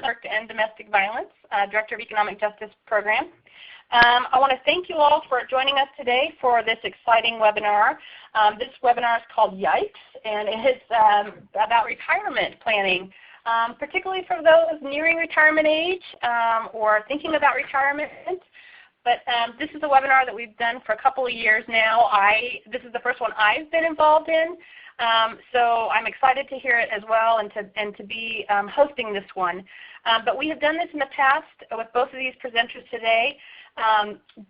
Work to End Domestic Violence, Director of Economic Justice Program. I want to thank you all for joining us today for this exciting webinar. This webinar is called YIKES, and it's about retirement planning, particularly for those nearing retirement age or thinking about retirement. But this is a webinar that we've done for a couple of years now. This is the first one I've been involved in. So I'm excited to hear it as well and to be hosting this one. But we have done this in the past with both of these presenters today.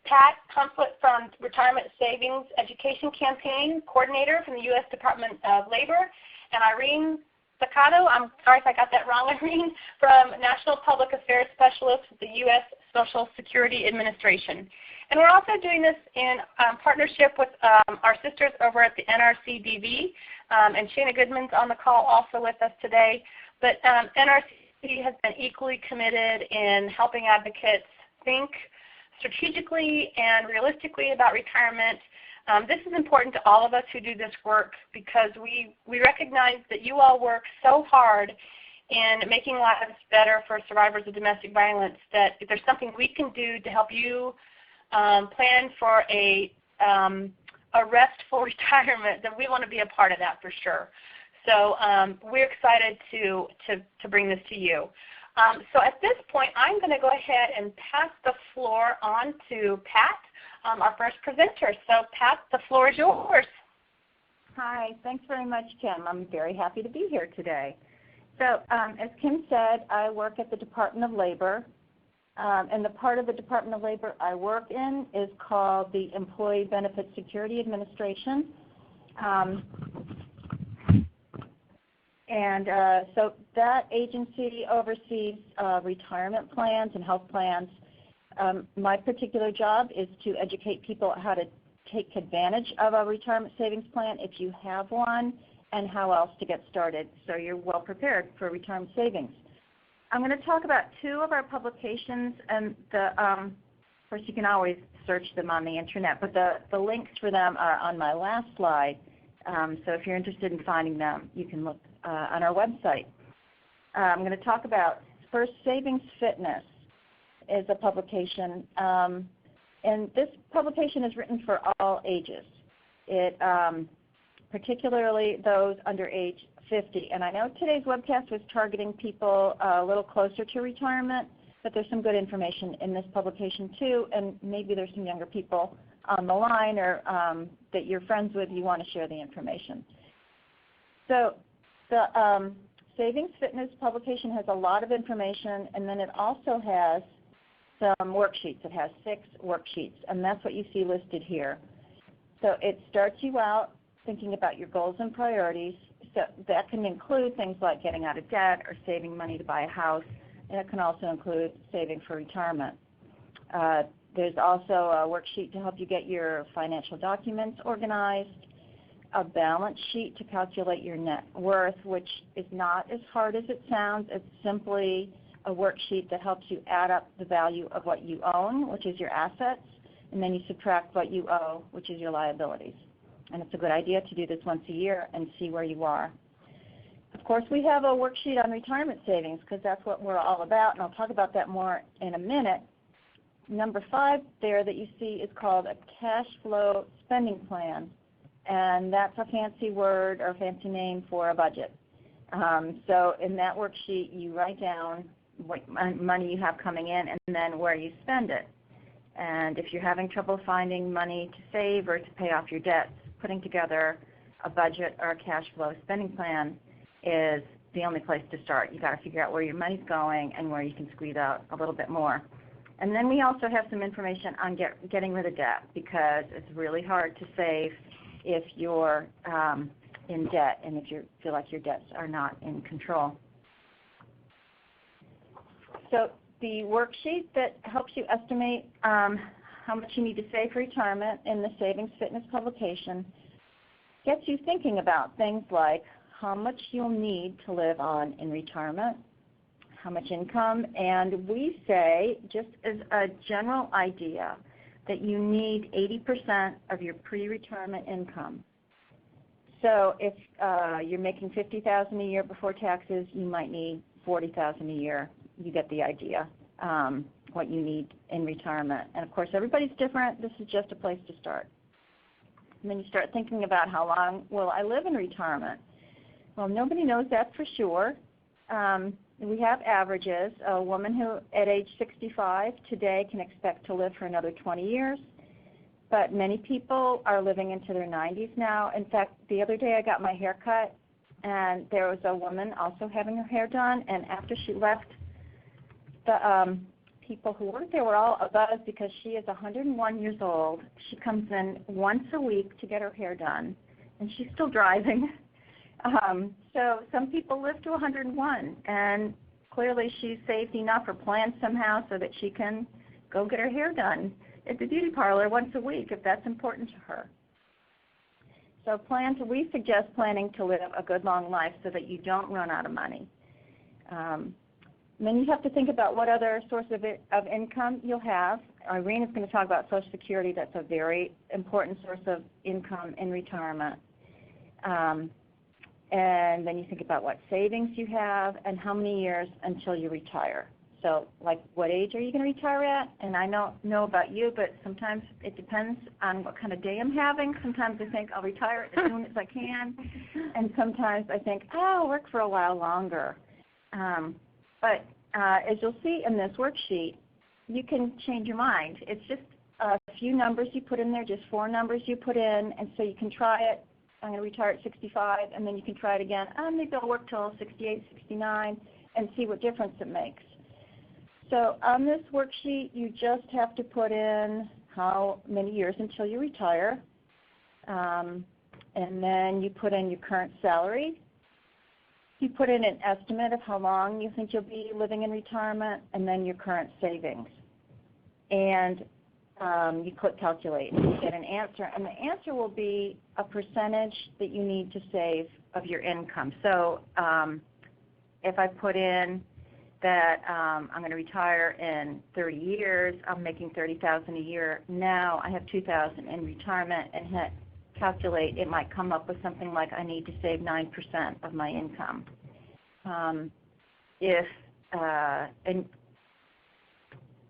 Pat Comfort from Retirement Savings Education Campaign Coordinator from the U.S. Department of Labor, and Irene Staccato, I'm sorry if I got that wrong, Irene, from National Public Affairs Specialist with the U.S. Social Security Administration. And we're also doing this in partnership with our sisters over at the NRCDV, and Shana Goodman's on the call also with us today. But NRC has been equally committed in helping advocates think strategically and realistically about retirement. This is important to all of us who do this work because we recognize that you all work so hard in making lives better for survivors of domestic violence that if there's something we can do to help you plan for a restful retirement, then we want to be a part of that for sure. So we're excited to bring this to you. So at this point, I'm going to go ahead and pass the floor on to Pat, our first presenter. So Pat, the floor is yours. Hi, thanks very much, Kim. I'm very happy to be here today. So as Kim said, I work at the Department of Labor. And the part of the Department of Labor I work in is called the Employee Benefit Security Administration. So that agency oversees retirement plans and health plans. My particular job is to educate people how to take advantage of a retirement savings plan if you have one, and how else to get started so you're well prepared for retirement savings. I'm going to talk about two of our publications, and of course you can always search them on the internet, but the links for them are on my last slide. So if you're interested in finding them, you can look on our website. I'm going to talk about first Savings Fitness is a publication, and this publication is written for all ages. It particularly those under age 50. And I know today's webcast was targeting people a little closer to retirement, but there's some good information in this publication too, and maybe there's some younger people on the line or that you're friends with, you want to share the information. So the Savings Fitness publication has a lot of information, and then it also has some worksheets. It has 6 worksheets, and that's what you see listed here. So it starts you out thinking about your goals and priorities. So that can include things like getting out of debt or saving money to buy a house, and it can also include saving for retirement. There's also a worksheet to help you get your financial documents organized, a balance sheet to calculate your net worth, which is not as hard as it sounds. It's simply a worksheet that helps you add up the value of what you own, which is your assets, and then you subtract what you owe, which is your liabilities. And it's a good idea to do this once a year and see where you are. Of course, we have a worksheet on retirement savings because that's what we're all about, and I'll talk about that more in a minute. Number 5 there that you see is called a cash flow spending plan, and that's a fancy word or fancy name for a budget. So in that worksheet, you write down what money you have coming in and then where you spend it. And if you're having trouble finding money to save or to pay off your debts, putting together a budget or a cash flow spending plan is the only place to start. You've got to figure out where your money's going and where you can squeeze out a little bit more. And then we also have some information on getting rid of debt, because it's really hard to save if you're in debt and if you feel like your debts are not in control. So the worksheet that helps you estimate how much you need to save for retirement in the Savings Fitness publication gets you thinking about things like how much you'll need to live on in retirement, how much income, and we say, just as a general idea, that you need 80% of your pre-retirement income. So if you're making $50,000 a year before taxes, you might need $40,000 a year you get the idea what you need in retirement. And of course, everybody's different. This is just a place to start. And then you start thinking about how long will I live in retirement? Well, nobody knows that for sure. We have averages. A woman who at age 65 today can expect to live for another 20 years. But many people are living into their 90s now. In fact, the other day I got my hair cut, and there was a woman also having her hair done, and after she left, the people who worked there were all abuzz because she is 101 years old. She comes in once a week to get her hair done, and she's still driving. So some people live to 101, and clearly she's saved enough or planned somehow so that she can go get her hair done at the beauty parlor once a week if that's important to her. So we suggest planning to live a good long life so that you don't run out of money. Then you have to think about what other source of income you'll have. Irene is going to talk about Social Security. That's a very important source of income in retirement. And then you think about what savings you have and how many years until you retire. So like what age are you going to retire at? And I don't know about you, but sometimes it depends on what kind of day I'm having. Sometimes I think I'll retire as soon as I can. And sometimes I think, oh, I'll work for a while longer. But as you'll see in this worksheet, you can change your mind. It's just a few numbers you put in there, just 4 numbers you put in, and so you can try it. I'm going to retire at 65, and then you can try it again. Maybe I'll work till 68, 69, and see what difference it makes. So on this worksheet, you just have to put in how many years until you retire, and then you put in your current salary. You put in an estimate of how long you think you'll be living in retirement, and then your current savings. And you click calculate and you get an answer, and the answer will be a percentage that you need to save of your income. So if I put in that I'm going to retire in 30 years, I'm making $30,000 a year now, I have $2,000 in retirement, and hit calculate, it might come up with something like I need to save 9% of my income.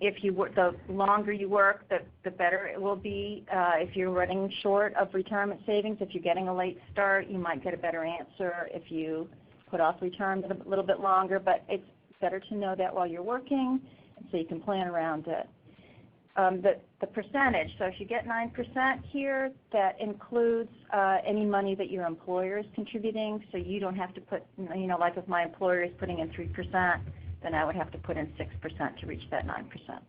If you work, the longer you work, the better it will be. If you're running short of retirement savings, if you're getting a late start, you might get a better answer if you put off retirement a little bit longer, but it's better to know that while you're working so you can plan around it. The percentage, so if you get 9% here, that includes any money that your employer is contributing, so you don't have to put, like if my employer is putting in 3%, then I would have to put in 6% to reach that 9%.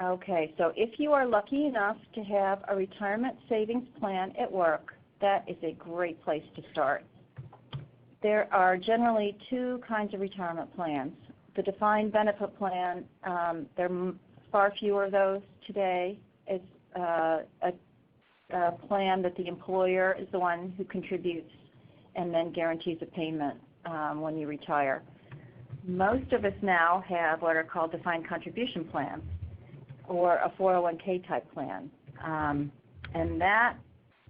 Okay, so if you are lucky enough to have a retirement savings plan at work, that is a great place to start. There are generally 2 kinds of retirement plans. The defined benefit plan, there are far fewer of those today. It's a plan that the employer is the one who contributes and then guarantees a payment when you retire. Most of us now have what are called defined contribution plans, or a 401k type plan. And that,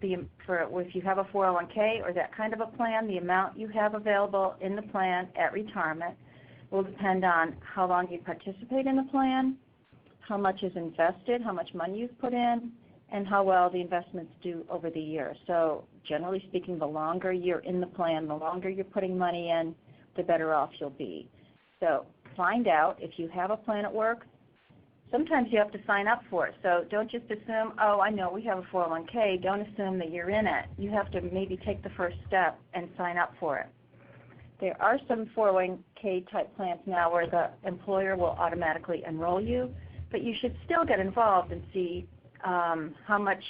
if you have a 401k or that kind of a plan, the amount you have available in the plan at retirement will depend on how long you participate in the plan, how much is invested, how much money you've put in, and how well the investments do over the year. So generally speaking, the longer you're in the plan, the longer you're putting money in, the better off you'll be. So find out if you have a plan at work. Sometimes you have to sign up for it. So don't just assume, oh, I know we have a 401k. Don't assume that you're in it. You have to maybe take the first step and sign up for it. There are some 401k type plans now where the employer will automatically enroll you, but you should still get involved and see how much,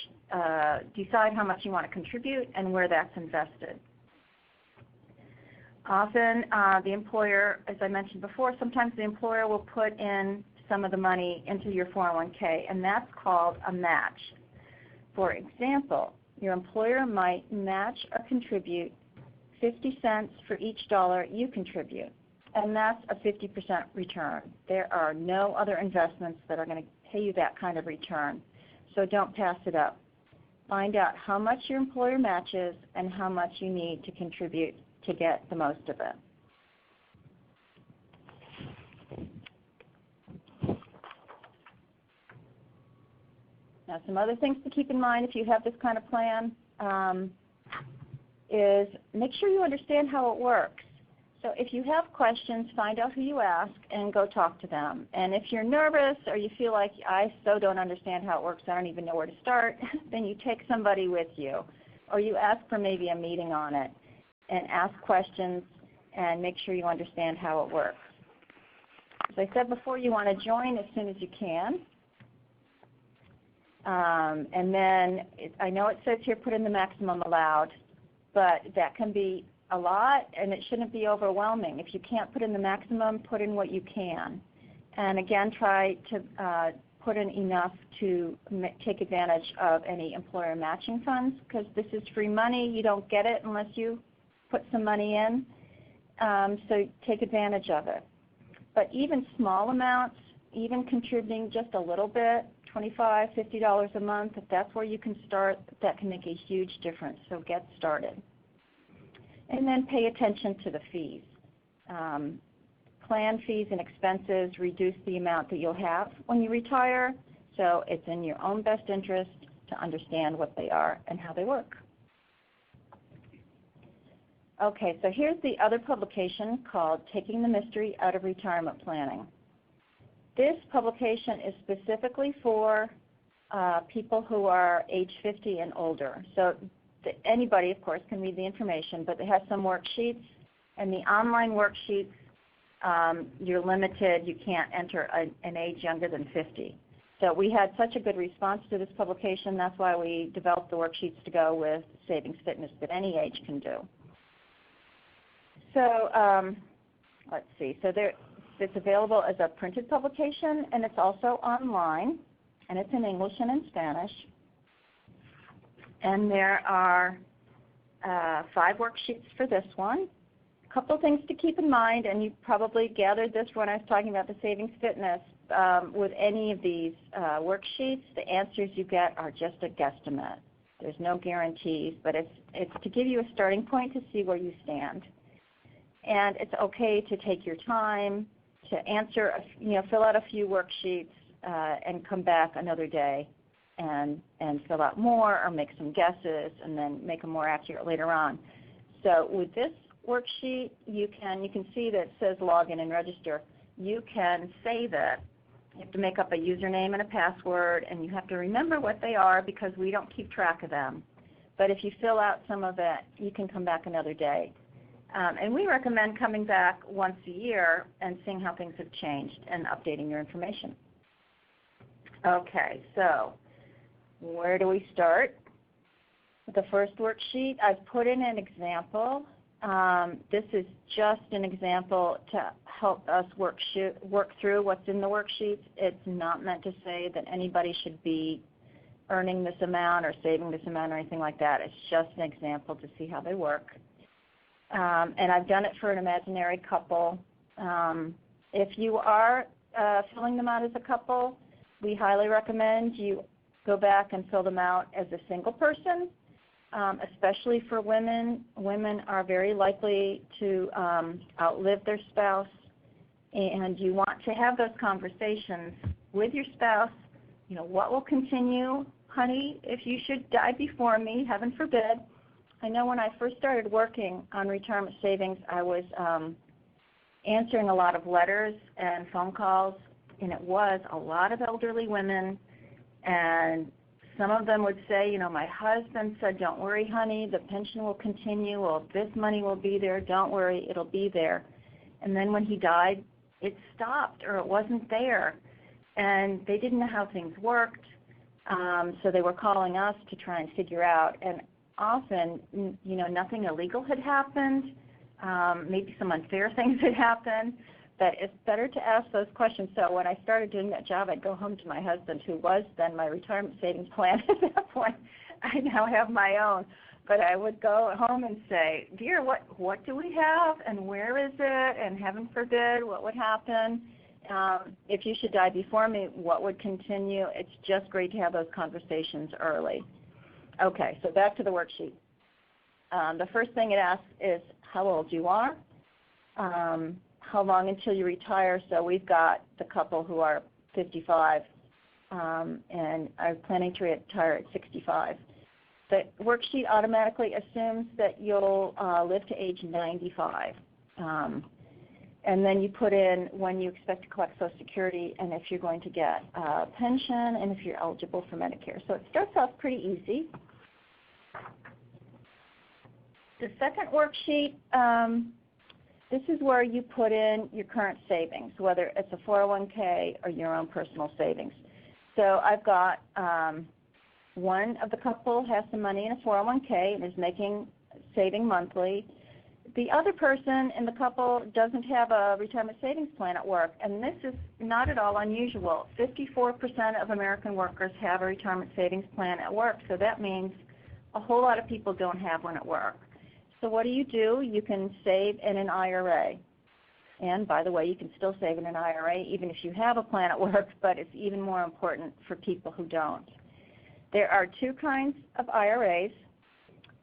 decide how much you want to contribute and where that's invested. Often the employer, as I mentioned before, sometimes the employer will put in some of the money into your 401k, and that's called a match. For example, your employer might match or contribute 50 cents for each dollar you contribute, and that's a 50% return. There are no other investments that are going to pay you that kind of return, so don't pass it up. Find out how much your employer matches and how much you need to contribute to get the most of it. Now, some other things to keep in mind if you have this kind of plan is make sure you understand how it works. So if you have questions, find out who you ask and go talk to them. And if you're nervous or you feel like I so don't understand how it works, I don't even know where to start, then you take somebody with you. Or you ask for maybe a meeting on it and ask questions and make sure you understand how it works. As I said before, you want to join as soon as you can. And then I know it says here put in the maximum allowed, but that can be a lot and it shouldn't be overwhelming. If you can't put in the maximum, put in what you can. And again, try to put in enough to take advantage of any employer matching funds, because this is free money. You don't get it unless you put some money in. So take advantage of it. But even small amounts, even contributing just a little bit, $25, $50 a month, if that's where you can start, that can make a huge difference. So get started. And then pay attention to the fees. Plan fees and expenses reduce the amount that you'll have when you retire, so it's in your own best interest to understand what they are and how they work. Okay, so here's the other publication called Taking the Mystery Out of Retirement Planning. This publication is specifically for people who are age 50 and older. So anybody, of course, can read the information, but it has some worksheets. And the online worksheets, you're limited. You can't enter an age younger than 50. So we had such a good response to this publication. That's why we developed the worksheets to go with Savings Fitness that any age can do. So let's see. So it's available as a printed publication, and it's also online, and it's in English and in Spanish. And there are 5 worksheets for this one. A couple things to keep in mind, and you probably gathered this when I was talking about the Savings Fitness. With any of these worksheets, the answers you get are just a guesstimate. There's no guarantees, but it's to give you a starting point to see where you stand. And it's okay to take your time to answer, fill out a few worksheets and come back another day and fill out more or make some guesses and then make them more accurate later on. So with this worksheet, you can see that it says login and register. You can save it. You have to make up a username and a password, and you have to remember what they are because we don't keep track of them. But if you fill out some of it, you can come back another day. And we recommend coming back once a year and seeing how things have changed and updating your information. Okay, so where do we start? With the first worksheet, I've put in an example. This is just an example to help us work through what's in the worksheets. It's not meant to say that anybody should be earning this amount or saving this amount or anything like that. It's just an example to see how they work. And I've done it for an imaginary couple. If you are filling them out as a couple, we highly recommend you go back and fill them out as a single person, especially for women. Women are very likely to outlive their spouse, and you want to have those conversations with your spouse. What will continue, honey, if you should die before me, heaven forbid. I know when I first started working on retirement savings, I was answering a lot of letters and phone calls, and it was a lot of elderly women, and some of them would say, my husband said, don't worry, honey, the pension will continue, or this money will be there, don't worry, it'll be there. And then when he died, it stopped, or it wasn't there, and they didn't know how things worked, so they were calling us to try and figure out. And often, nothing illegal had happened. Maybe some unfair things had happened, but it's better to ask those questions. So when I started doing that job, I'd go home to my husband, who was then my retirement savings plan at that point. I now have my own. But I would go home and say, dear, what do we have, and where is it, and heaven forbid, what would happen? If you should die before me, what would continue? It's just great to have those conversations early. Okay, so back to the worksheet. The first thing it asks is how old you are, how long until you retire. So we've got the couple who are 55 and are planning to retire at 65. The worksheet automatically assumes that you'll live to age 95. And then you put in when you expect to collect Social Security and if you're going to get a pension and if you're eligible for Medicare. So it starts off pretty easy. The second worksheet, this is where you put in your current savings, whether it's a 401k or your own personal savings. So I've got one of the couple has some money in a 401k and is saving monthly. The other person in the couple doesn't have a retirement savings plan at work, and this is not at all unusual. 54% of American workers have a retirement savings plan at work, so that means a whole lot of people don't have one at work. So what do? You can save in an IRA. And by the way, you can still save in an IRA even if you have a plan at work, but it's even more important for people who don't. There are two kinds of IRAs.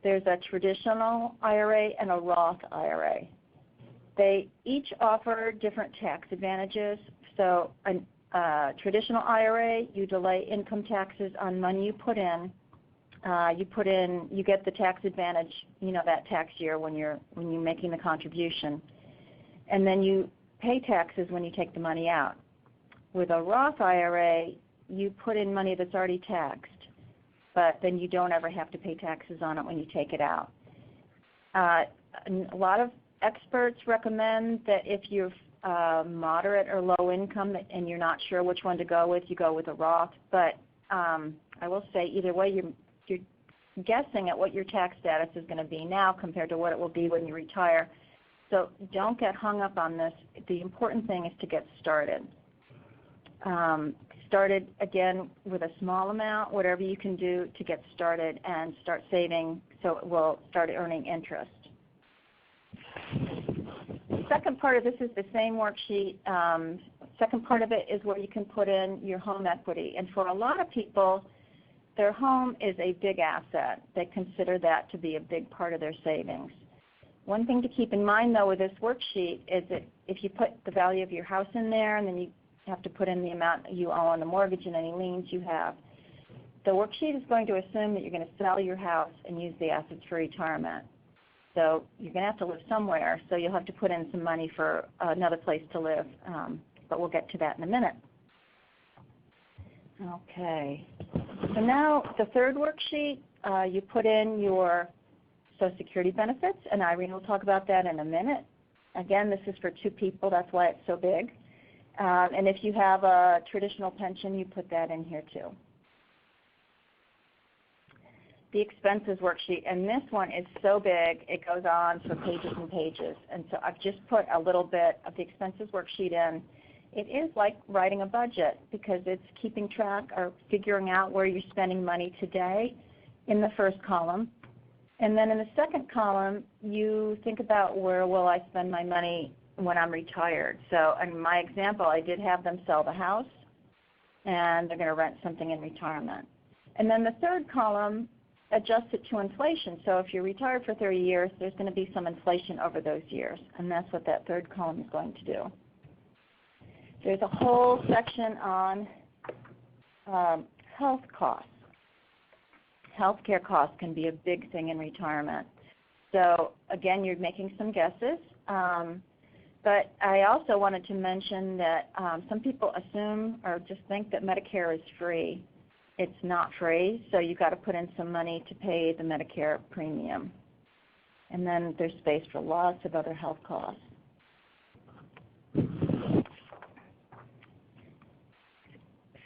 There's a traditional IRA and a Roth IRA. They each offer different tax advantages. So a traditional IRA, you delay income taxes on money you put in. You get the tax advantage, that tax year when you're making the contribution. And then you pay taxes when you take the money out. With a Roth IRA, you put in money that's already taxed, but then you don't ever have to pay taxes on it when you take it out. A lot of experts recommend that if you're moderate or low income and you're not sure which one to go with, you go with a Roth. But I will say either way, you're guessing at what your tax status is going to be now compared to what it will be when you retire. So don't get hung up on this. The important thing is to get started. Started again with a small amount, whatever you can do to get started and start saving so it will start earning interest. The second part of this is the same worksheet. Second part of it is where you can put in your home equity. And for a lot of people, their home is a big asset. They consider that to be a big part of their savings. One thing to keep in mind, though, with this worksheet is that if you put the value of your house in there and then you have to put in the amount you owe on the mortgage and any liens you have, the worksheet is going to assume that you're going to sell your house and use the assets for retirement. So you're going to have to live somewhere, so you'll have to put in some money for another place to live, but we'll get to that in a minute. Okay. So now the third worksheet, you put in your Social Security benefits, and Irene will talk about that in a minute. Again, this is for two people. That's why it's so big. And if you have a traditional pension, you put that in here too. The expenses worksheet, and this one is so big it goes on for pages and pages. And so I've just put a little bit of the expenses worksheet in. It is like writing a budget because it's keeping track or figuring out where you're spending money today in the first column. And then in the second column, you think about where will I spend my money when I'm retired. So in my example, I did have them sell the house, and they're going to rent something in retirement. And then the third column adjusts it to inflation. So if you're retired for 30 years, there's going to be some inflation over those years, and that's what that third column is going to do. There's a whole section on health costs. Healthcare costs can be a big thing in retirement. So again, you're making some guesses. But I also wanted to mention that some people assume or just think that Medicare is free. It's not free, so you've got to put in some money to pay the Medicare premium. And then there's space for lots of other health costs.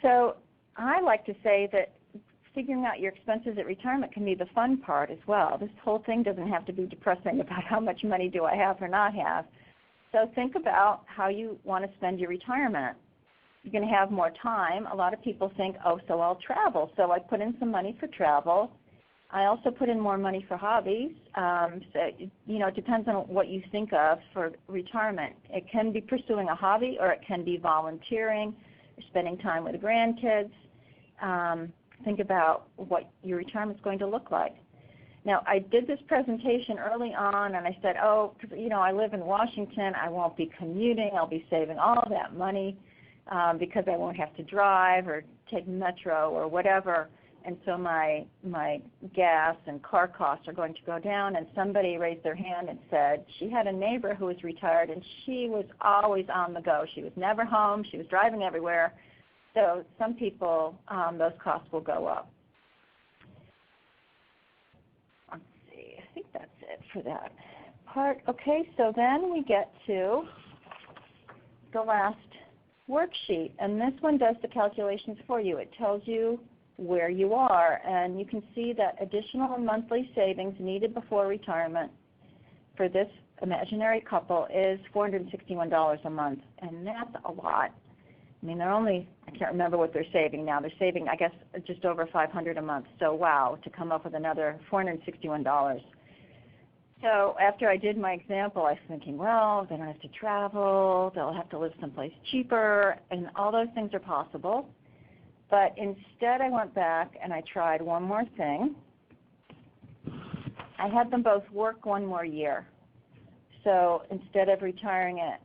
So I like to say that figuring out your expenses at retirement can be the fun part as well. This whole thing doesn't have to be depressing about how much money do I have or not have. So think about how you want to spend your retirement. You're going to have more time. A lot of people think, oh, so I'll travel. So I put in some money for travel. I also put in more money for hobbies. So, it depends on what you think of for retirement. It can be pursuing a hobby, or it can be volunteering or spending time with the grandkids. Think about what your retirement is going to look like. Now, I did this presentation early on, and I said, I live in Washington. I won't be commuting. I'll be saving all that money. because I won't have to drive or take metro or whatever. And so my gas and car costs are going to go down. And somebody raised their hand and said she had a neighbor who was retired, and she was always on the go. She was never home. She was driving everywhere. So some people, those costs will go up. Let's see. I think that's it for that part. Okay, so then we get to the last worksheet. And this one does the calculations for you. It tells you where you are, and you can see that additional monthly savings needed before retirement for this imaginary couple is $461 a month, and that's a lot. I mean, I can't remember what they're saving now. They're saving, I guess, just over $500 a month. So wow, to come up with another $461. So after I did my example, I was thinking, well, they don't have to travel, they'll have to live someplace cheaper, and all those things are possible. But instead I went back and I tried one more thing. I had them both work one more year. So instead of retiring at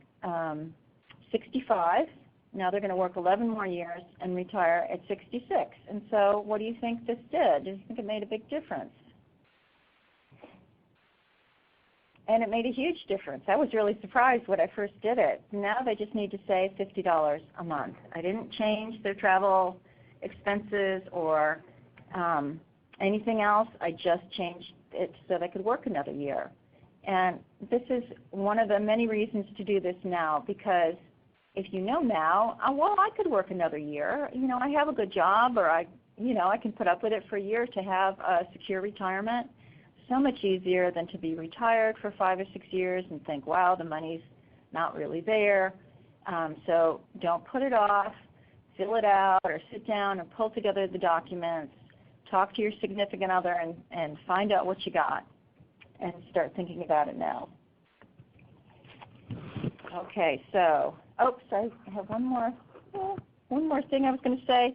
65, now they're going to work 11 more years and retire at 66. And so what do you think this did? Do you think it made a big difference? And it made a huge difference. I was really surprised when I first did it. Now they just need to save $50 a month. I didn't change their travel expenses or anything else. I just changed it so they could work another year. And this is one of the many reasons to do this now, because if you know now, well, I could work another year. You know, I have a good job, or I can put up with it for a year to have a secure retirement. So much easier than to be retired for 5 or 6 years and think, wow, the money's not really there. So don't put it off. Fill it out or sit down and pull together the documents. Talk to your significant other and find out what you got and start thinking about it now. Okay, so, oops, I have one more thing I was going to say.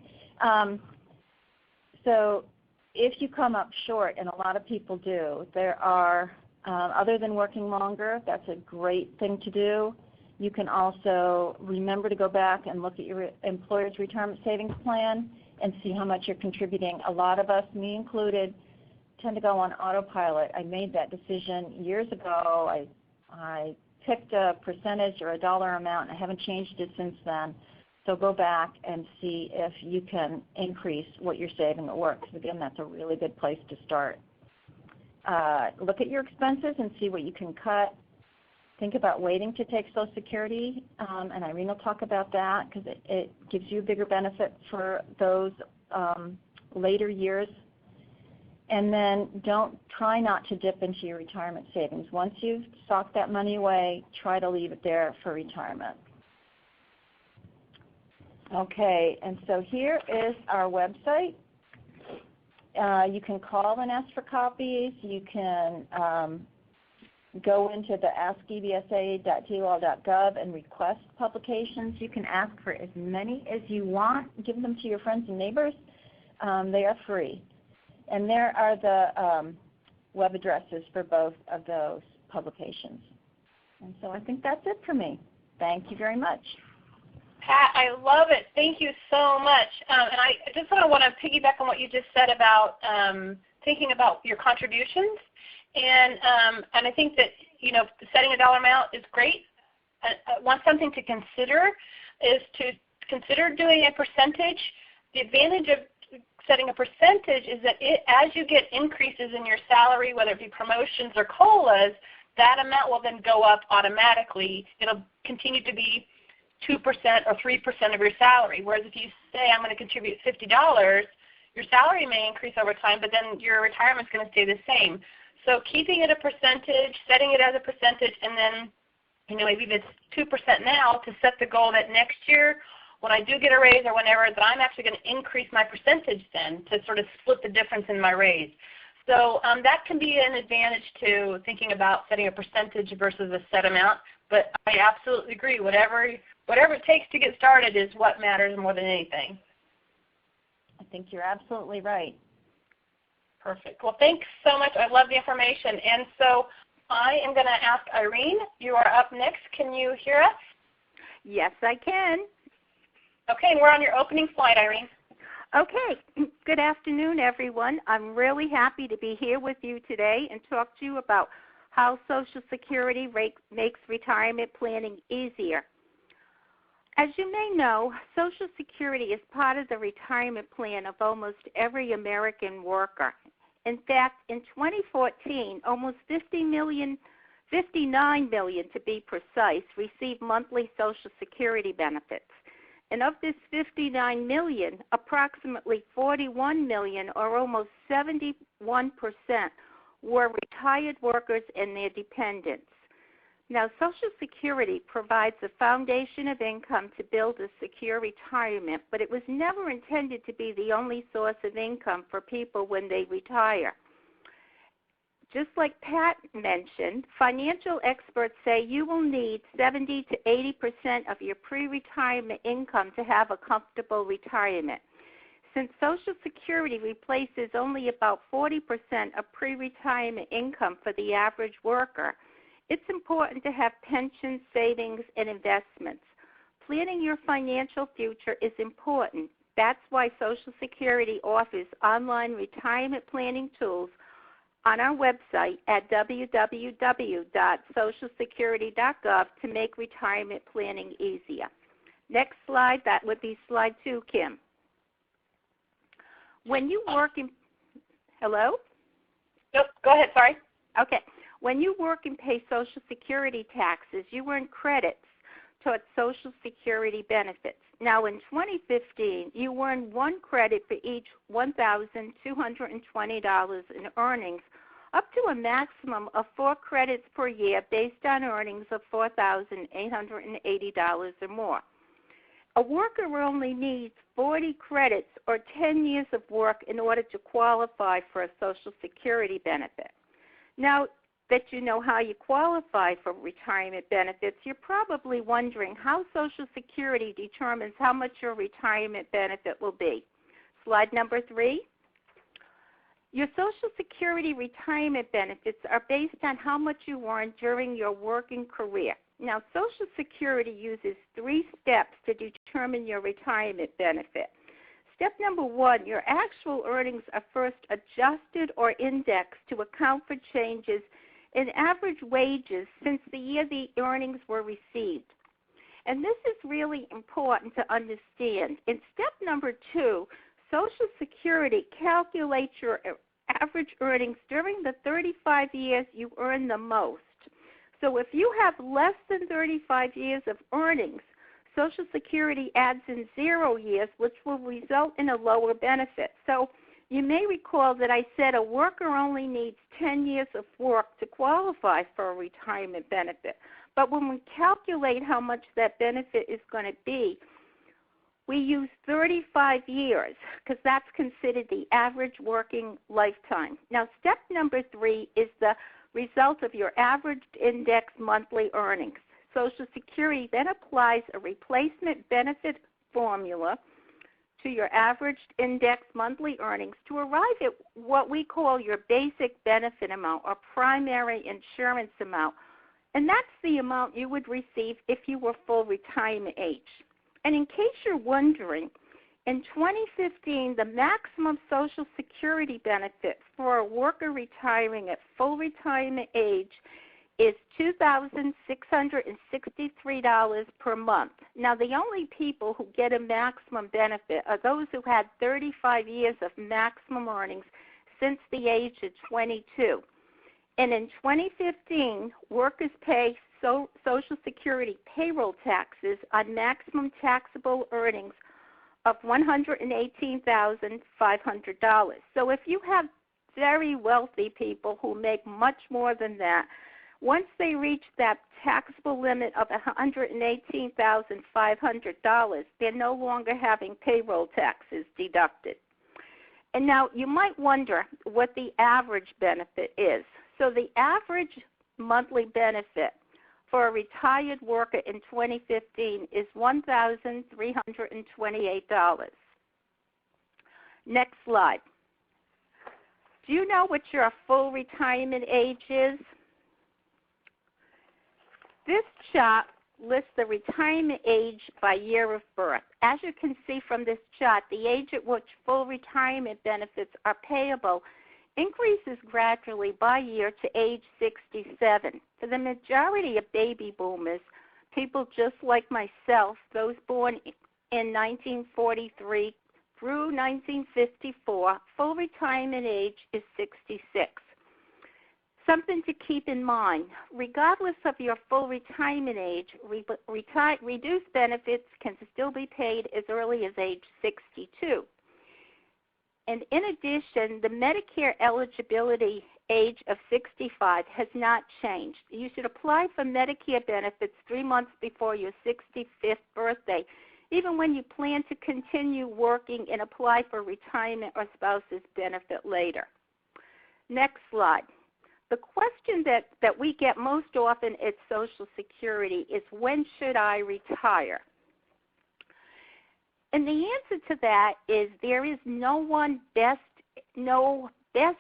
So if you come up short, and a lot of people do, there are, other than working longer, that's a great thing to do. You can also remember to go back and look at your employer's retirement savings plan and see how much you're contributing. A lot of us, me included, tend to go on autopilot. I made that decision years ago. I picked a percentage or a dollar amount, and I haven't changed it since then. So go back and see if you can increase what you're saving at work, because again, that's a really good place to start. Look at your expenses and see what you can cut. Think about waiting to take Social Security, and Irene will talk about that, because it gives you a bigger benefit for those later years. And then try not to dip into your retirement savings. Once you've socked that money away, try to leave it there for retirement. Okay, and so here is our website. You can call and ask for copies. You can go into the askebsa.dol.gov and request publications. You can ask for as many as you want. Give them to your friends and neighbors. They are free. And there are the web addresses for both of those publications. And so I think that's it for me. Thank you very much. Pat, I love it. Thank you so much. And I just want to piggyback on what you just said about thinking about your contributions. And I think that, setting a dollar amount is great. Something to consider is to consider doing a percentage. The advantage of setting a percentage is that as you get increases in your salary, whether it be promotions or COLAs, that amount will then go up automatically. It'll continue to be 2% or 3% of your salary. Whereas if you say, I'm going to contribute $50, your salary may increase over time, but then your retirement's going to stay the same. So keeping it a percentage, setting it as a percentage, and then maybe if it's 2% now, to set the goal that next year when I do get a raise or whenever, that I'm actually going to increase my percentage then to sort of split the difference in my raise. So that can be an advantage to thinking about setting a percentage versus a set amount. But I absolutely agree. Whatever it takes to get started is what matters more than anything. I think you're absolutely right. Perfect. Well, thanks so much. I love the information. And so I am going to ask Irene. You are up next. Can you hear us? Yes, I can. Okay, and we're on your opening slide, Irene. Okay, good afternoon, everyone. I'm really happy to be here with you today and talk to you about how Social Security makes retirement planning easier. As you may know, Social Security is part of the retirement plan of almost every American worker. In fact, in 2014, almost 59 million to be precise, received monthly Social Security benefits. And of this 59 million, approximately 41 million, or almost 71%, were retired workers and their dependents. Now, Social Security provides a foundation of income to build a secure retirement, but it was never intended to be the only source of income for people when they retire. Just like Pat mentioned, financial experts say you will need 70 to 80% of your pre-retirement income to have a comfortable retirement. Since Social Security replaces only about 40% of pre-retirement income for the average worker, it's important to have pensions, savings, and investments. Planning your financial future is important. That's why Social Security offers online retirement planning tools on our website at www.socialsecurity.gov to make retirement planning easier. Next slide, that would be slide 2, Kim. When you work in, hello? Nope, go ahead, sorry. Okay. When you work and pay Social Security taxes, you earn credits towards Social Security benefits. Now, in 2015, you earned 1 credit for each $1,220 in earnings, up to a maximum of 4 credits per year based on earnings of $4,880 or more. A worker only needs 40 credits or 10 years of work in order to qualify for a Social Security benefit. Now that you know how you qualify for retirement benefits, you're probably wondering how Social Security determines how much your retirement benefit will be. Slide number 3. Your Social Security retirement benefits are based on how much you earned during your working career. Now, Social Security uses 3 steps to determine your retirement benefit. Step number 1, your actual earnings are first adjusted or indexed to account for changes in average wages since the year the earnings were received. And this is really important to understand. In step number 2, Social Security calculates your average earnings during the 35 years you earn the most. So if you have less than 35 years of earnings, Social Security adds in 0 years, which will result in a lower benefit. So you may recall that I said a worker only needs 10 years of work to qualify for a retirement benefit. But when we calculate how much that benefit is going to be, we use 35 years because that's considered the average working lifetime. Now, step number 3 is the result of your averaged index monthly earnings. Social Security then applies a replacement benefit formula to your averaged index monthly earnings to arrive at what we call your basic benefit amount or primary insurance amount. And that's the amount you would receive if you were full retirement age. And in case you're wondering, in 2015, the maximum Social Security benefit for a worker retiring at full retirement age is $2,663 per month. Now, the only people who get a maximum benefit are those who had 35 years of maximum earnings since the age of 22. And in 2015, workers pay Social Security payroll taxes on maximum taxable earnings of $118,500. So if you have very wealthy people who make much more than that, once they reach that taxable limit of $118,500, they're no longer having payroll taxes deducted. And now you might wonder what the average benefit is. So the average monthly benefit for a retired worker in 2015 is $1,328. Next slide. Do you know what your full retirement age is? This chart lists the retirement age by year of birth. As you can see from this chart, the age at which full retirement benefits are payable increases gradually by year to age 67. For the majority of baby boomers, people just like myself, those born in 1943 through 1954, full retirement age is 66. Something to keep in mind, regardless of your full retirement age, reduced benefits can still be paid as early as age 62. And in addition, the Medicare eligibility age of 65 has not changed. You should apply for Medicare benefits 3 months before your 65th birthday, even when you plan to continue working and apply for retirement or spouse's benefit later. Next slide. The question that we get most often at Social Security is, when should I retire? And the answer to that is there is no best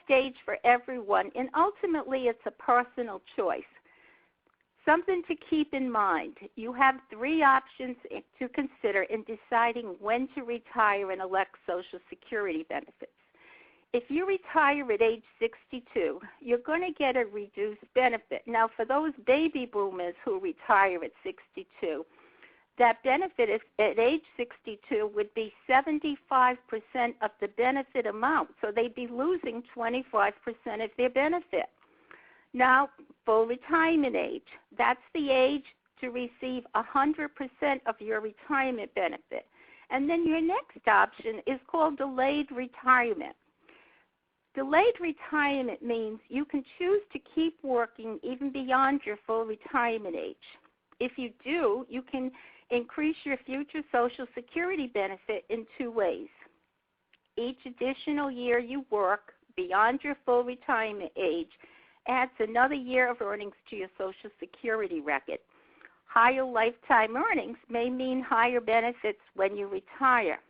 age for everyone, and ultimately it's a personal choice. Something to keep in mind, you have 3 options to consider in deciding when to retire and elect Social Security benefits. If you retire at age 62, you're going to get a reduced benefit. Now, for those baby boomers who retire at 62, that benefit at age 62 would be 75% of the benefit amount, so they'd be losing 25% of their benefit. Now, full retirement age, that's the age to receive 100% of your retirement benefit. And then your next option is called delayed retirement. Delayed retirement means you can choose to keep working even beyond your full retirement age. If you do, you can increase your future Social Security benefit in 2 ways. Each additional year you work beyond your full retirement age adds another year of earnings to your Social Security record. Higher lifetime earnings may mean higher benefits when you retire.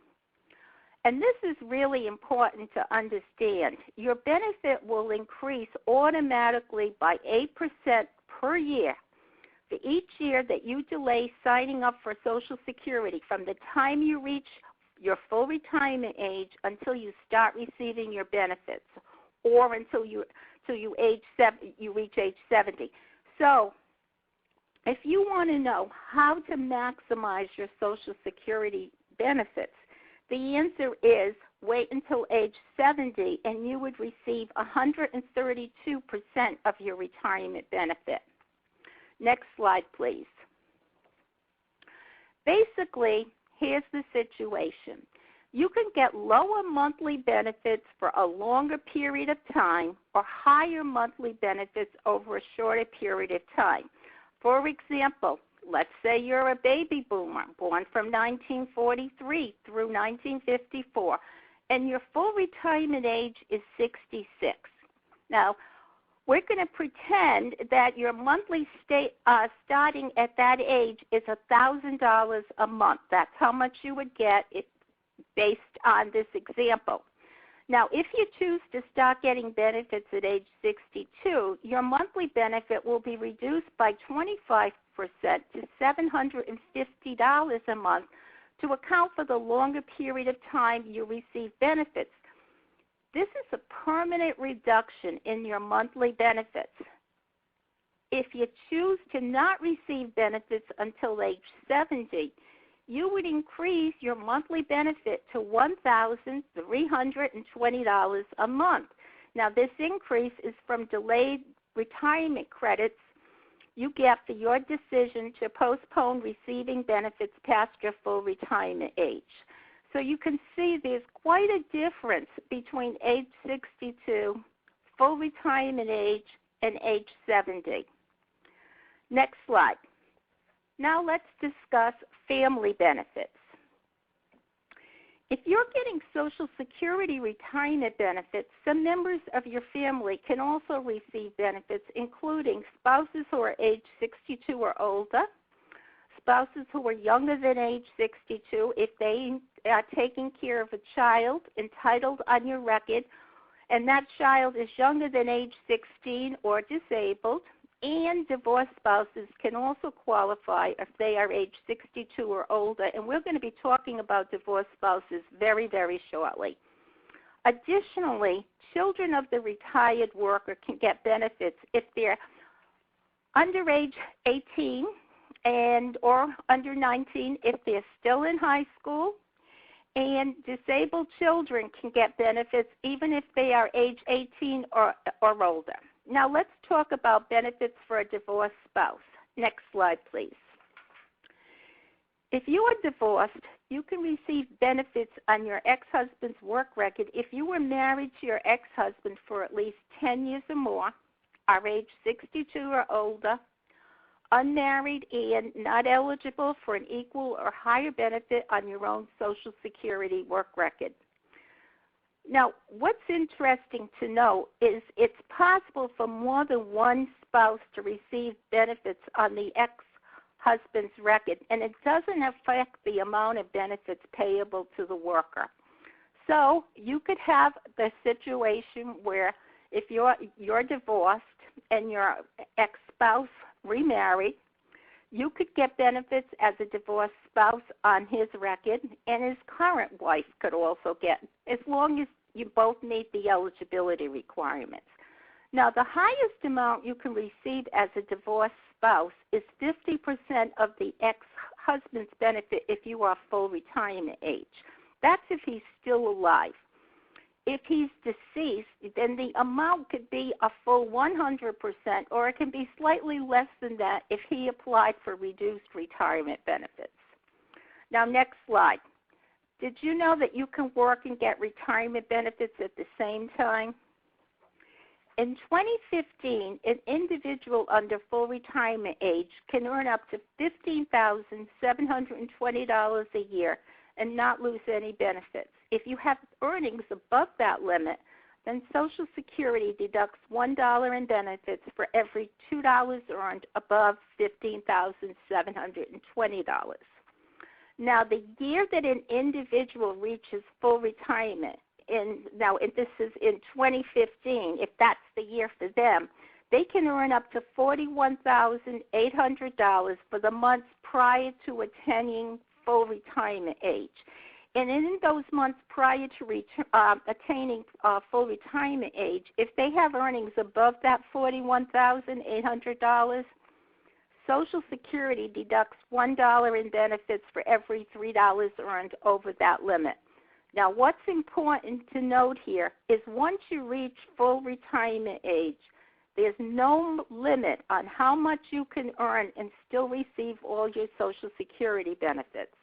And this is really important to understand. Your benefit will increase automatically by 8% per year for each year that you delay signing up for Social Security, from the time you reach your full retirement age until you start receiving your benefits, or until you reach age 70. So if you want to know how to maximize your Social Security benefits, the answer is wait until age 70 and you would receive 132% of your retirement benefit. Next slide, please. Basically, here's the situation. You can get lower monthly benefits for a longer period of time or higher monthly benefits over a shorter period of time. For example, let's say you're a baby boomer born from 1943 through 1954, and your full retirement age is 66. Now, we're going to pretend that your monthly starting at that age is $1,000 a month. That's how much you would get based on this example. Now, if you choose to start getting benefits at age 62, your monthly benefit will be reduced by 25% to $750 a month to account for the longer period of time you receive benefits. This is a permanent reduction in your monthly benefits. If you choose to not receive benefits until age 70, you would increase your monthly benefit to $1,320 a month. Now, this increase is from delayed retirement credits you get for your decision to postpone receiving benefits past your full retirement age. So you can see there's quite a difference between age 62, full retirement age, and age 70. Next slide. Now let's discuss family benefits. If you're getting Social Security retirement benefits, some members of your family can also receive benefits, including spouses who are age 62 or older, spouses who are younger than age 62 if they are taking care of a child entitled on your record, and that child is younger than age 16 or disabled, and divorced spouses can also qualify if they are age 62 or older, and we're going to be talking about divorced spouses very, very shortly. Additionally, children of the retired worker can get benefits if they're under age 18 or under 19 if they're still in high school, and disabled children can get benefits even if they are age 18 or older. Now let's talk about benefits for a divorced spouse. Next slide, please. If you are divorced, you can receive benefits on your ex-husband's work record if you were married to your ex-husband for at least 10 years or more, are age 62 or older, unmarried, and not eligible for an equal or higher benefit on your own Social Security work record. Now, what's interesting to note is it's possible for more than one spouse to receive benefits on the ex-husband's record, and it doesn't affect the amount of benefits payable to the worker. So you could have the situation where if you're divorced and your ex-spouse remarried, you could get benefits as a divorced spouse on his record, and his current wife could also get, as long as you both meet the eligibility requirements. Now, the highest amount you can receive as a divorced spouse is 50% of the ex-husband's benefit if you are full retirement age. That's if he's still alive. If he's deceased, then the amount could be a full 100%, or it can be slightly less than that if he applied for reduced retirement benefits. Now, next slide. Did you know that you can work and get retirement benefits at the same time? In 2015, an individual under full retirement age can earn up to $15,720 a year and not lose any benefits. If you have earnings above that limit, then Social Security deducts $1 in benefits for every $2 earned above $15,720. Now, the year that an individual reaches full retirement, this is in 2015, if that's the year for them, they can earn up to $41,800 for the months prior to attaining full retirement age. And in those months prior to attaining full retirement age, if they have earnings above that $41,800, Social Security deducts $1 in benefits for every $3 earned over that limit. Now, what's important to note here is once you reach full retirement age, there's no limit on how much you can earn and still receive all your Social Security benefits.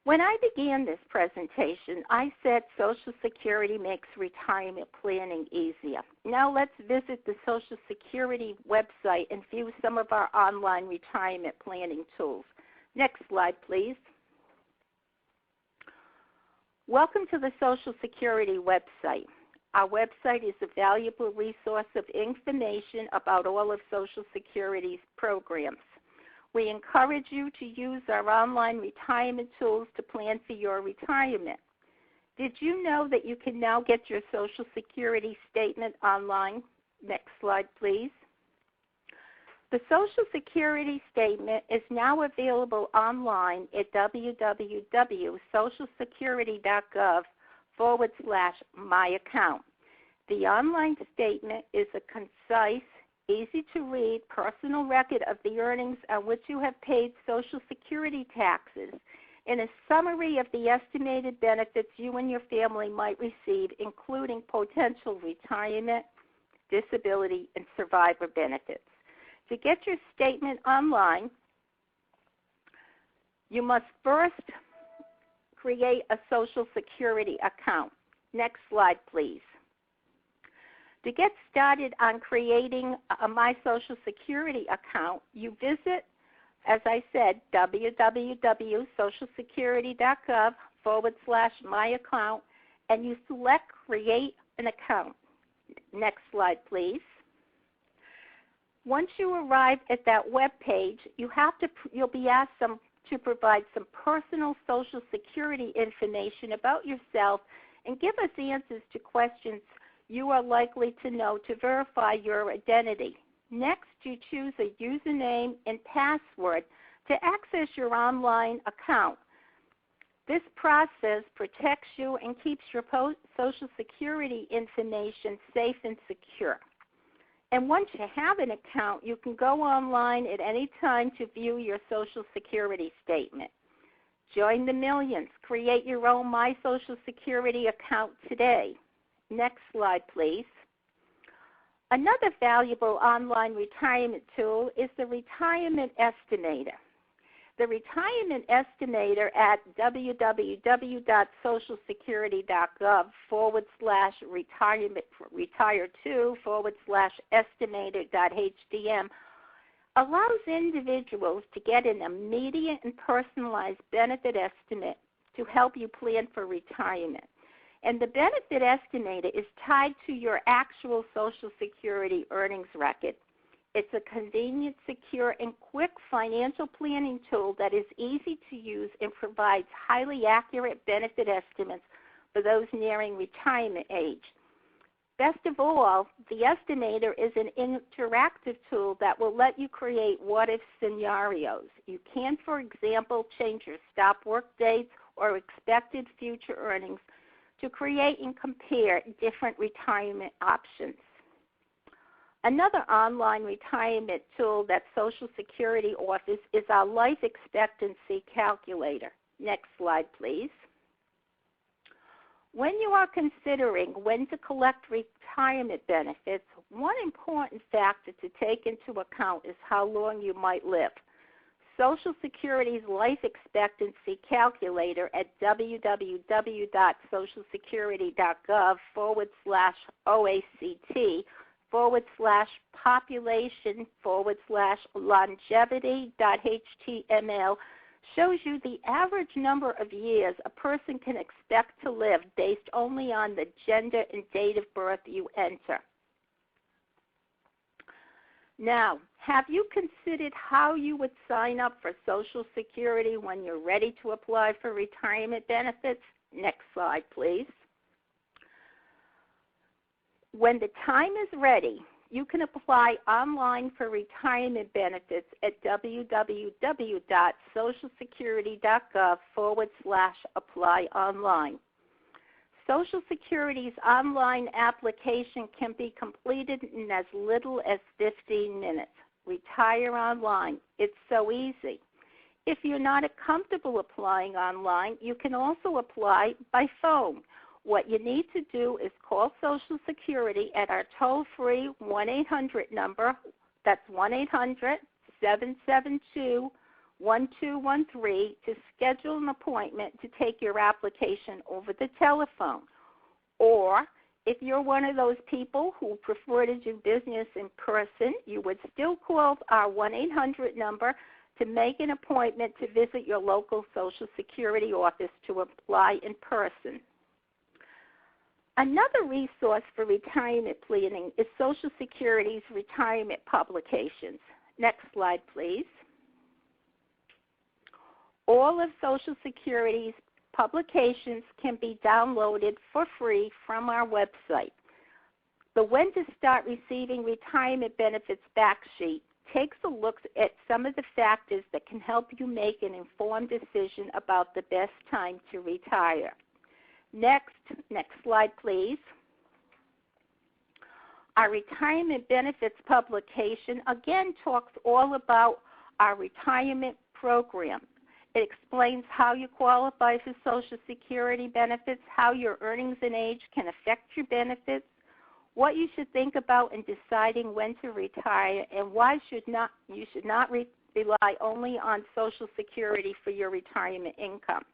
When I began this presentation, I said Social Security makes retirement planning easier. Now let's visit the Social Security website and view some of our online retirement planning tools. Next slide, please. Welcome to the Social Security website. Our website is a valuable resource of information about all of Social Security's programs. We encourage you to use our online retirement tools to plan for your retirement. Did you know that you can now get your Social Security statement online? Next slide, please. The Social Security statement is now available online at www.socialsecurity.gov/myaccount. The online statement is a concise, easy-to-read personal record of the earnings on which you have paid Social Security taxes and a summary of the estimated benefits you and your family might receive, including potential retirement, disability, and survivor benefits. To get your statement online, you must first create a Social Security account. Next slide, please. To get started on creating a My Social Security account, you visit, as I said, www.socialsecurity.gov/myaccount, and you select Create an Account. Next slide, please. Once you arrive at that web page, you'll be asked to provide some personal Social Security information about yourself and give us answers to questions you are likely to know to verify your identity. Next, you choose a username and password to access your online account. This process protects you and keeps your Social Security information safe and secure. And once you have an account, you can go online at any time to view your Social Security statement. Join the millions. Create your own My Social Security account today. Next slide, please. Another valuable online retirement tool is the Retirement Estimator. The Retirement Estimator at www.socialsecurity.gov/retire2/estimator.hdm allows individuals to get an immediate and personalized benefit estimate to help you plan for retirement. And the benefit estimator is tied to your actual Social Security earnings record. It's a convenient, secure, and quick financial planning tool that is easy to use and provides highly accurate benefit estimates for those nearing retirement age. Best of all, the estimator is an interactive tool that will let you create what-if scenarios. You can, for example, change your stop work dates or expected future earnings to create and compare different retirement options. Another online retirement tool that Social Security offers is our life expectancy calculator. Next slide, please. When you are considering when to collect retirement benefits, one important factor to take into account is how long you might live. Social Security's life expectancy calculator at www.socialsecurity.gov/OACT/longevity.html shows you the average number of years a person can expect to live based only on the gender and date of birth you enter. Now, have you considered how you would sign up for Social Security when you're ready to apply for retirement benefits? Next slide, please. When the time is ready, you can apply online for retirement benefits at www.socialsecurity.gov/apply-online. Social Security's online application can be completed in as little as 15 minutes. Retire online. It's so easy. If you're not comfortable applying online, you can also apply by phone. What you need to do is call Social Security at our toll-free 1-800 number. That's 1-800-772-1213 to schedule an appointment to take your application over the telephone. Or if you're one of those people who prefer to do business in person, you would still call our 1-800 number to make an appointment to visit your local Social Security office to apply in person. Another resource for retirement planning is Social Security's retirement publications. Next slide, please. All of Social Security's publications can be downloaded for free from our website. The When to Start Receiving Retirement Benefits back sheet takes a look at some of the factors that can help you make an informed decision about the best time to retire. Next slide, please. Our retirement benefits publication again talks all about our retirement program. It explains how you qualify for Social Security benefits, how your earnings and age can affect your benefits, what you should think about in deciding when to retire, and why you should not rely only on Social Security for your retirement income.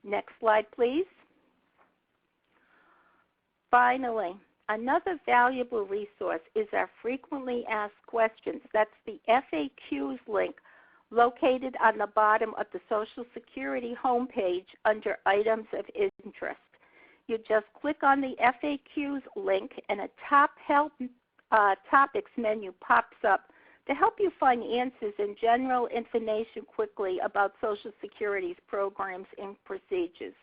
Next slide, please. Finally, another valuable resource is our frequently asked questions. That's the FAQs link located on the bottom of the Social Security homepage under Items of Interest. You just click on the FAQs link and a top help topics menu pops up to help you find answers and general information quickly about Social Security's programs and procedures.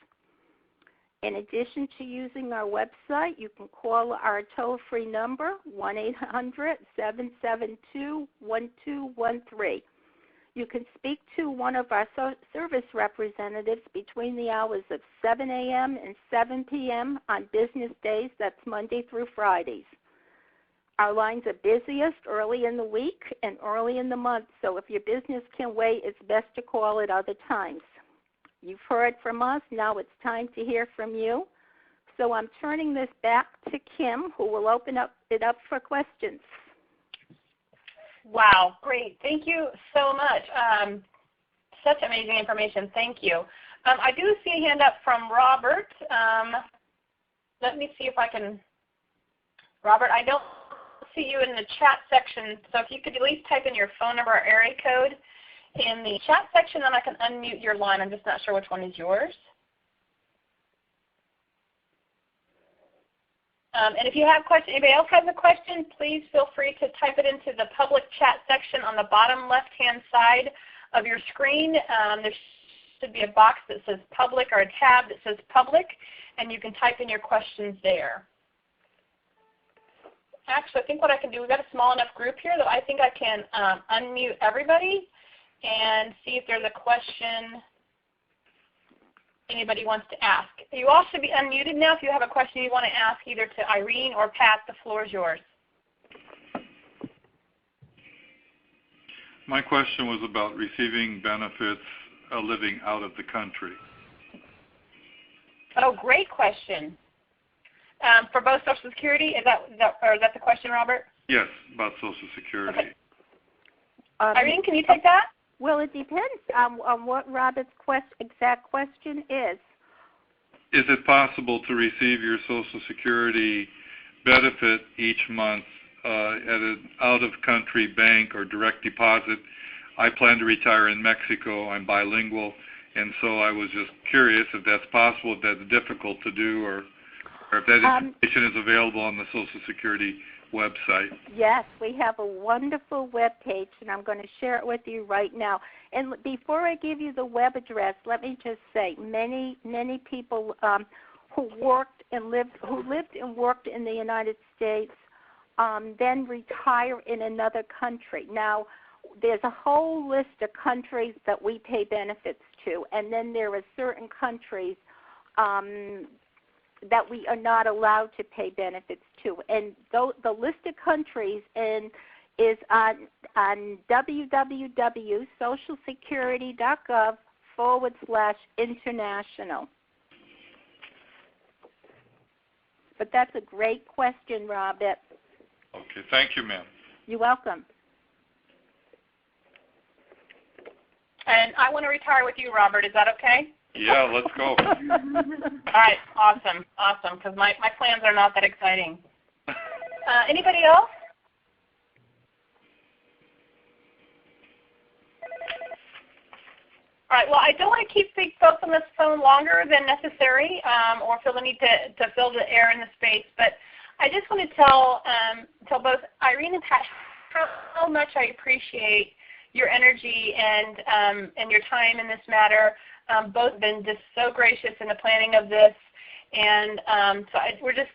In addition to using our website, you can call our toll-free number, 1-800-772-1213. You can speak to one of our service representatives between the hours of 7 a.m. and 7 p.m. on business days. That's Monday through Fridays. Our lines are busiest early in the week and early in the month, so if your business can wait, it's best to call at other times. You've heard from us. Now it's time to hear from you. So I'm turning this back to Kim, who will open it up for questions. Wow, great. Thank you so much. Such amazing information. Thank you. I do see a hand up from Robert. Let me see if I can. Robert, I don't see you in the chat section, so if you could at least type in your phone number or area code in the chat section, then I can unmute your line. I'm just not sure which one is yours. And if you have questions, anybody else has a question, please feel free to type it into the public chat section on the bottom left-hand side of your screen. There should be a box that says public or a tab that says public, and you can type in your questions there. Actually, I think what I can do, we've got a small enough group here that I think I can unmute everybody and see if there's a question anybody wants to ask. You all should be unmuted now if you have a question you want to ask either to Irene or Pat. The floor is yours. My question was about receiving benefits living out of the country. Oh, great question. For both Social Security, is that the question, Robert? Yes, about Social Security. Okay. Irene, can you take that? Well, it depends on what Robert's exact question is. Is it possible to receive your Social Security benefit each month at an out-of-country bank or direct deposit? I plan to retire in Mexico. I'm bilingual, and so I was just curious if that's possible, if that's difficult to do, or if that information is available on the Social Security website. Yes, we have a wonderful web page, and I'm going to share it with you right now. And before I give you the web address, let me just say, many people who lived and worked in the United States then retire in another country. Now, there's a whole list of countries that we pay benefits to, and then there are certain countries that we are not allowed to pay benefits to. And the list of countries is on www.socialsecurity.gov/international. But that's a great question, Robert. Okay, thank you, ma'am. You're welcome. And I want to retire with you, Robert. Is that okay? Yeah, let's go. All right, awesome, because my plans are not that exciting. Anybody else? All right, well, I don't want to keep the folks on this phone longer than necessary or feel the need to fill the air in the space, but I just want to tell both Irene and Pat how much I appreciate your energy and your time in this matter. Both have been just so gracious in the planning of this, and we're just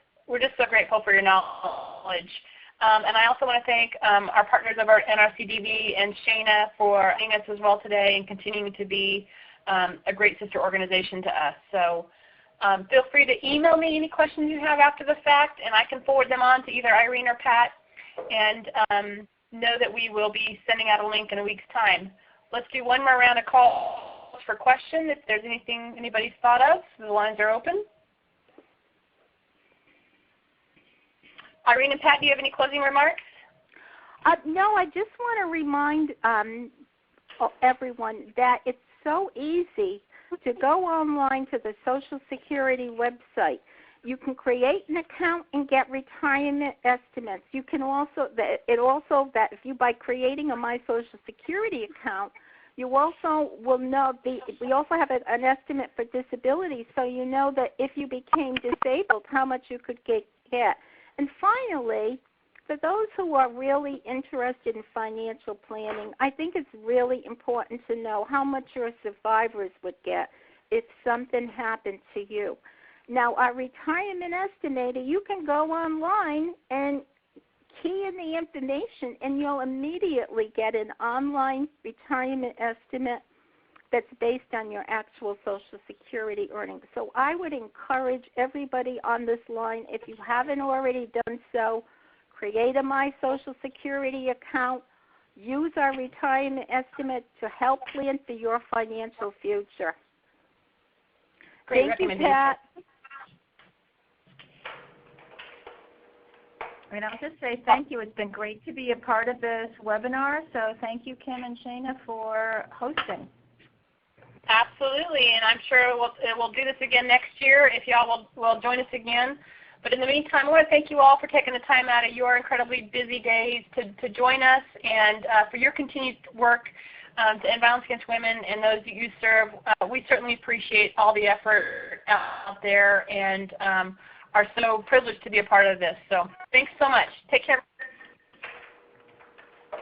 so grateful for your knowledge. And I also want to thank our partners over at NRCDB and Shana for joining us as well today and continuing to be a great sister organization to us. So feel free to email me any questions you have after the fact, and I can forward them on to either Irene or Pat, and know that we will be sending out a link in a week's time. Let's do one more round of calls for questions if there's anything anybody's thought of. The lines are open. Irene and Pat, do you have any closing remarks? No, I just want to remind everyone that it's so easy to go online to the Social Security website. You can create an account and get retirement estimates. You can also, that if you, by creating a My Social Security account, you also will know, we also have an estimate for disability, so you know that if you became disabled, how much you could get. And finally, for those who are really interested in financial planning, I think it's really important to know how much your survivors would get if something happened to you. Now, our retirement estimator, you can go online and key in the information, and you'll immediately get an online retirement estimate that's based on your actual Social Security earnings. So I would encourage everybody on this line, if you haven't already done so, create a My Social Security account, use our retirement estimate to help plan for your financial future. Great Thank you, recommendation. Pat. And I'll just say thank you. It's been great to be a part of this webinar. So thank you, Kim and Shana, for hosting. Absolutely, and I'm sure we'll do this again next year if y'all will join us again. But in the meantime, I want to thank you all for taking the time out of your incredibly busy days to join us, and for your continued work to end violence against women and those that you serve. We certainly appreciate all the effort out there and are so privileged to be a part of this. So thanks so much. Take care.